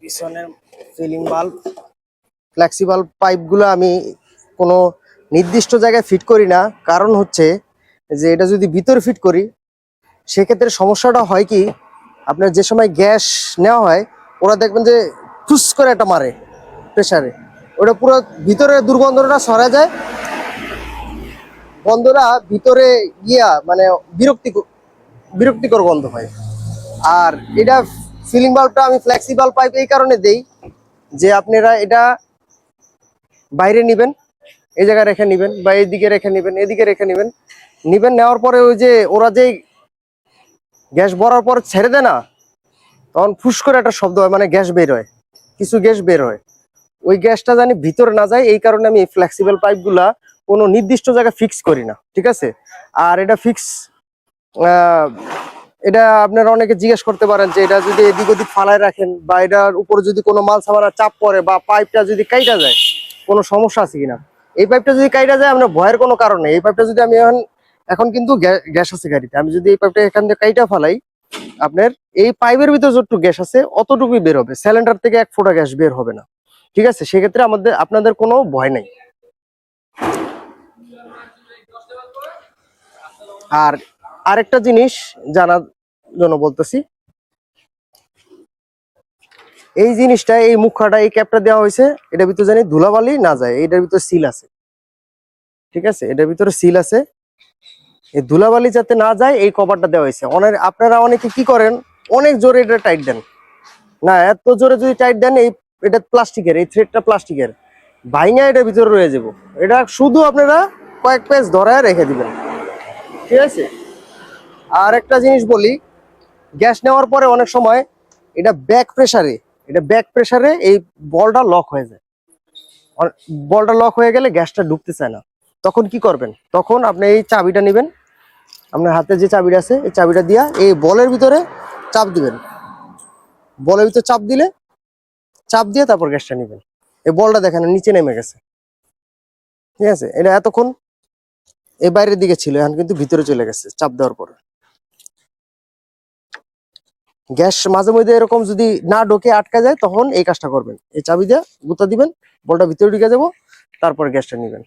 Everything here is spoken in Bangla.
পিছনের সিলিং বাল্ব ফ্লেক্সিবল পাইপগুলো আমি কোনো নির্দিষ্ট জায়গায় ফিট করি না, কারণ হচ্ছে যে এটা যদি ভিতরে ফিট করি সেক্ষেত্রে সমস্যাটা হয় কি, আপনার যে সময় গ্যাস নেওয়া হয় ওরা দেখবেন যে ফুস করে একটা মারে প্রেসারে, ওটা পুরো ভিতরে দুর্গন্ধটা সরা যায়, গন্ধটা ভিতরে গিয়া মানে বিরক্তিকর গন্ধ হয়। আর এটা সিলিং বাল্বটা আমি ফ্লেক্সিবল পাইপ এই কারণে দেই যে আপনারা এটা বাইরে নিবেন, এই জায়গায় রেখে নিবেন বা এইদিকে রেখে নিবেন, এদিকে রেখে নিবেন, নেওয়ার পরে ওই যে ওরা যে গ্যাস ভরার পর ছেড়ে দেয় না, তখন ফুস করে একটা শব্দ হয়, মানে গ্যাস বের হয়, কিছু গ্যাস বের হয়, ওই গ্যাসটা জানি ভিতরে না যায়, এই কারণে আমি ফ্লেক্সিবল পাইপগুলা কোনো নির্দিষ্ট জায়গায় ফিক্স করি না, ঠিক আছে। আর এটা এটা আপনারা অনেকে জিজ্ঞেস করতে পারেন যে এটা যদি এদিক ওদিক ফালায় রাখেন বা এটার উপরে যদি কোনো মাল সামানা চাপ পড়ে বা পাইপটা যদি কাইটা যায় কোনো সমস্যা আছে কিনা। এই পাইপটা যদি কাইটা যায় আপনার ভয়ের কোনো কারণ নেই। এই পাইপটা যদি আমি এখন কিন্তু গ্যাস আছে গাড়িতে, আমি যদি এই পাইপটা এখান থেকে কাইটা ফালাই, আপনার এই পাইপের ভিতরে যতটুকু গ্যাস আছে অতটুকুই বের হবে, সিলিন্ডার থেকে এক ফোঁটা গ্যাস বের হবে না, ঠিক আছে। সেক্ষেত্রে আপনাদের কোনো ভয় নেই। আর আরেকটা জিনিস জানার জন্য বলতেছি, এই জিনিসটা, এই মুখাটা, এই ক্যাপটা দেওয়া হয়েছে, এটার ভিতরে জানি ধুলাবালি না যায়, এটার ভিতরে সিল আছে, ঠিক আছে, এটার ভিতরে সিল আছে, এই ধুলাবালি যাতে না যায় এই কভারটা দেওয়া হয়েছে। আপনারা অনেকে কি করেন, অনেক জোরে এটা টাইট দেন না, এত জোরে যদি টাইট দেন এটা প্লাস্টিকের, এই থ্রেডটা প্লাস্টিকের, ভাইঙা এটার ভিতরে রয়ে যাব। এটা শুধু আপনারা কয়েক পেজ ধরায় রেখে দিবেন, ঠিক আছে। আর একটা জিনিস বলি, গ্যাস নেওয়ার পরে অনেক সময় এটা ব্যাক প্রেসারে এই বলটা লক হয়ে যায়, বলটা লক হয়ে গেলে গ্যাসটা ঢুকতে চায় না। তখন কি করবেন, তখন আপনি এই চাবিটা নেবেন, আপনার হাতে যে চাবিটা আছে এই চাবিটা দিয়া এই বলের ভিতরে চাপ দিবেন, বলের ভিতরে চাপ দিয়ে তারপর গ্যাসটা নেবেন। এই বলটা দেখেন নিচে নেমে গেছে, ঠিক আছে। এটা এতক্ষণ এই বাইরের দিকে ছিল, এখন কিন্তু ভিতরে চলে গেছে চাপ দেওয়ার পরে। গ্যাস মাঝে মধ্যে এরকম যদি না ঢোকে আটকা যায়, তখন এই কাজটা করবেন, এই চাবি দিয়ে গুতা দিবেন, বলটা ভিতরে ঢুকে যাবো, তারপর গ্যাসটা নেবেন।